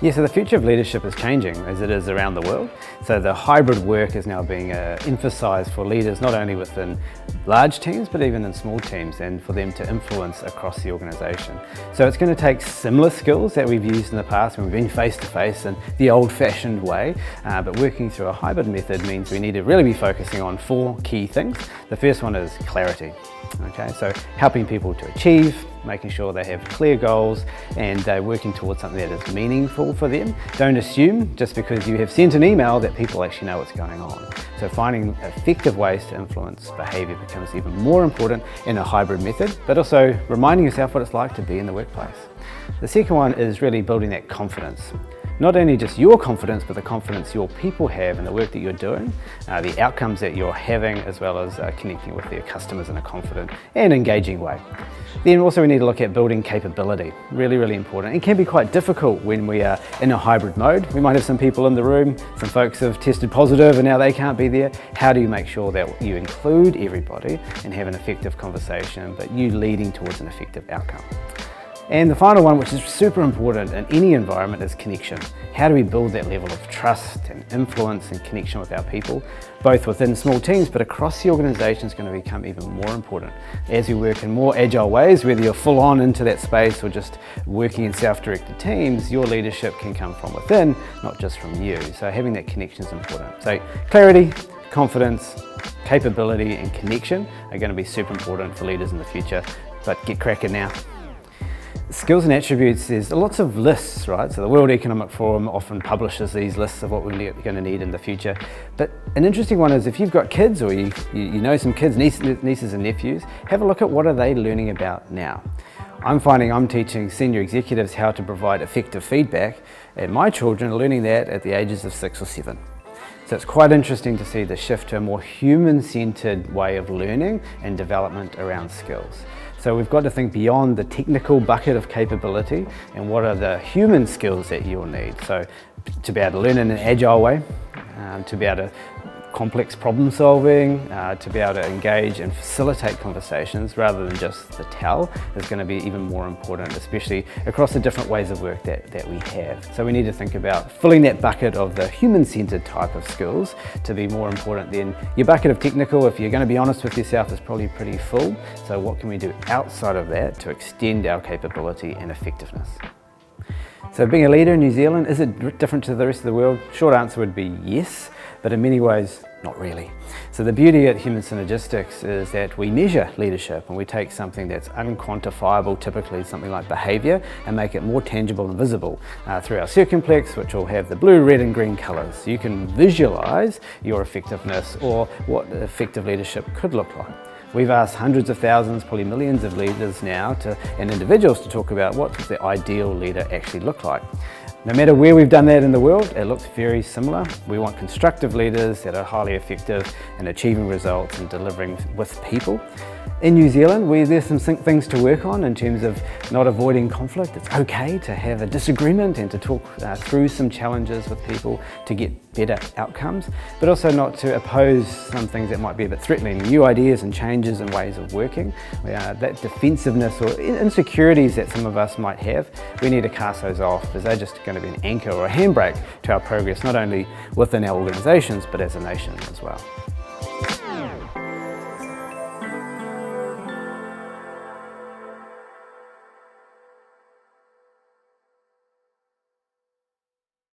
Yeah, so the future of leadership is changing as it is around the world. So the hybrid work is now being emphasised for leaders, not only within large teams, but even in small teams, and for them to influence across the organisation. So it's going to take similar skills that we've used in the past when we've been face-to-face in the old-fashioned way, but working through a hybrid method means we need to really be focusing on 4 key things. The first one is clarity. Okay, so helping people to achieve, making sure they have clear goals and they're working towards something that is meaningful for them. Don't assume just because you have sent an email that people actually know what's going on. So finding effective ways to influence behaviour becomes even more important in a hybrid method, but also reminding yourself what it's like to be in the workplace. The second one is really building that confidence. Not only just your confidence, but the confidence your people have in the work that you're doing, the outcomes that you're having, as well as connecting with their customers in a confident and engaging way. Then also we need to look at building capability, really, really important. It can be quite difficult when we are in a hybrid mode. We might have some people in the room, some folks have tested positive and now they can't be there. How do you make sure that you include everybody and have an effective conversation, but you leading towards an effective outcome? And the final one, which is super important in any environment, is connection. How do we build that level of trust and influence and connection with our people, both within small teams, but across the organisation is going to become even more important. As we work in more agile ways, whether you're full on into that space or just working in self-directed teams, your leadership can come from within, not just from you. So having that connection is important. So clarity, confidence, capability and connection are going to be super important for leaders in the future, but get cracking now. Skills and attributes, there's lots of lists, right? So the World Economic Forum often publishes these lists of what we're going to need in the future. But an interesting one is if you've got kids or you know some kids, nieces and nephews, have a look at what are they learning about now. I'm finding I'm teaching senior executives how to provide effective feedback, and my children are learning that at the ages of 6 or 7. So it's quite interesting to see the shift to a more human-centered way of learning and development around skills. So we've got to think beyond the technical bucket of capability and what are the human skills that you'll need. So to be able to learn in an agile way, to be able to complex problem solving, to be able to engage and facilitate conversations rather than just the tell is going to be even more important, especially across the different ways of work that we have. So we need to think about filling that bucket of the human-centered type of skills to be more important than your bucket of technical. If you're going to be honest with yourself, is probably pretty full. So what can we do outside of that to extend our capability and effectiveness? So being a leader in New Zealand, is it different to the rest of the world? Short answer would be yes, but in many ways, not really. So the beauty at Human Synergistics is that we measure leadership and we take something that's unquantifiable, typically something like behaviour, and make it more tangible and visible through our circumplex, which will have the blue, red and green colours. So you can visualise your effectiveness or what effective leadership could look like. We've asked hundreds of thousands, probably millions of leaders now and individuals to talk about what does the ideal leader actually look like. No matter where we've done that in the world, it looks very similar. We want constructive leaders that are highly effective in achieving results and delivering with people. In New Zealand, there's some things to work on in terms of not avoiding conflict. It's okay to have a disagreement and to talk through some challenges with people to get better outcomes, but also not to oppose some things that might be a bit threatening. New ideas and changes and ways of working, that defensiveness or insecurities that some of us might have, we need to cast those off because they're just going to be an anchor or a handbrake to our progress, not only within our organisations, but as a nation as well.